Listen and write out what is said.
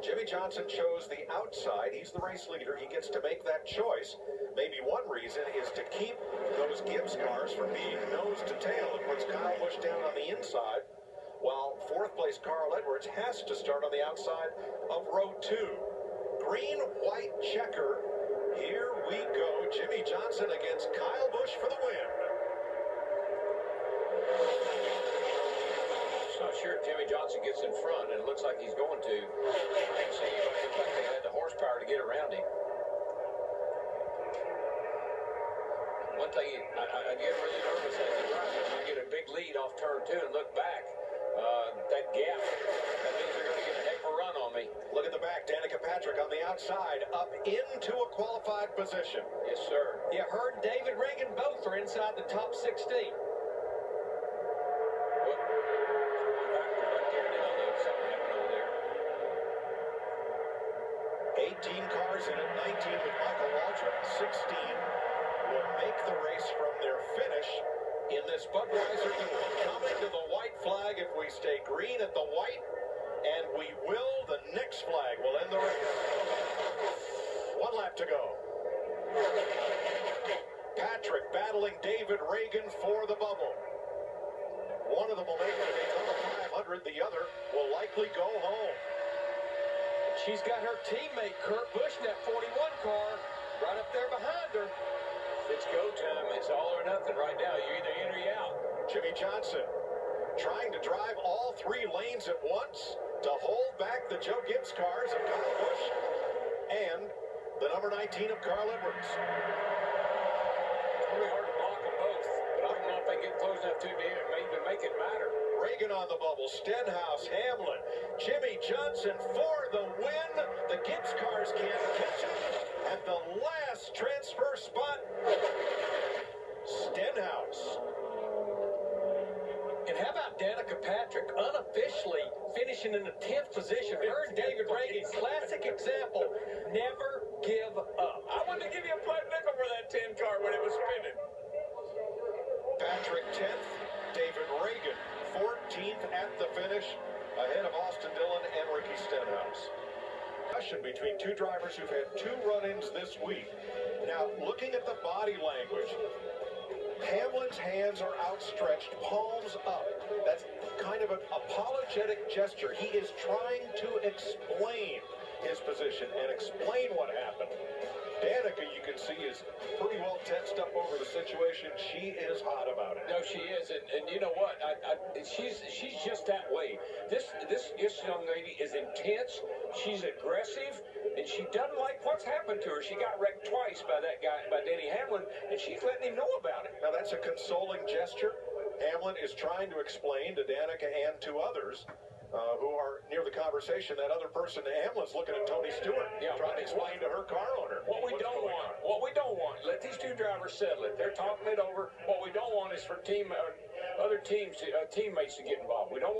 Well, Jimmie Johnson chose the outside. He's the race leader. He gets to make that choice. Maybe one reason is to keep those Gibbs cars from being nose to tail. It puts Kyle Busch down on the inside, while fourth place Carl Edwards has to start on the outside of row 2. Green, white checker. Here we go. Jimmie Johnson against Kyle Busch for the win. Not sure if Jimmie Johnson gets in front, and it looks like he's going to. I didn't see anybody look like they had the horsepower to get around him. One thing, I get really nervous as a driver when you get a big lead off turn 2 and look back. That gap, that means they're going to get a heck of a run on me. Look at the back. Danica Patrick on the outside, up into a qualified position. Yes, sir. You heard David Reagan, both are inside the top 16. 18 cars in it, 19 with Michael Waltrip. 16 will make the race from their finish in this Budweiser Duel. Coming to the white flag if we stay green at the white, and we will. The next flag will end the race. 1 lap to go. Patrick battling David Reagan for the bubble. One of them will make it to Daytona 500. The other will likely go home. She's got her teammate Kurt Busch in that 41 car right up there behind her. It's go time. It's all or nothing right now. You're either in or you're out. Jimmie Johnson trying to drive all 3 lanes at once to hold back the Joe Gibbs cars of Kyle Busch and the number 19 of Carl Edwards. It's really hard to block them both, but I don't know if they get close enough to even make it matter. Reagan on the bubble, Stenhouse, Hamlin, Jimmie Johnson for the win. The Gibbs cars can't catch him. And the last transfer spot, Stenhouse. And how about Danica Patrick unofficially finishing in the 10th position? Her and David Reagan, classic example, never give up. I wanted to give you a flat nickel for that 10 car when it was spinning. Patrick 10th, David Reagan 14th at the finish, ahead of Austin Dillon and Ricky Stenhouse. Discussion between 2 drivers who've had 2 run-ins this week. Now, looking at the body language, Hamlin's hands are outstretched, palms up. That's kind of an apologetic gesture. He is trying to explain his position and explain what happened. Danica, you can see, is pretty well tensed up over the situation. She is hot about it. No, she is, and you know what? She's just that way. This young lady is intense. She's aggressive, and she doesn't like what's happened to her. She got wrecked twice by that guy, by Denny Hamlin, and she's letting him know about it. Now that's a consoling gesture. Hamlin is trying to explain to Danica and to others who are near the conversation. That other person, Hamlin's looking at Tony Stewart, trying to explain to her car owner what we don't want. Let these 2 drivers settle it. They're talking it over. What we don't want is for other teammates to get involved. We don't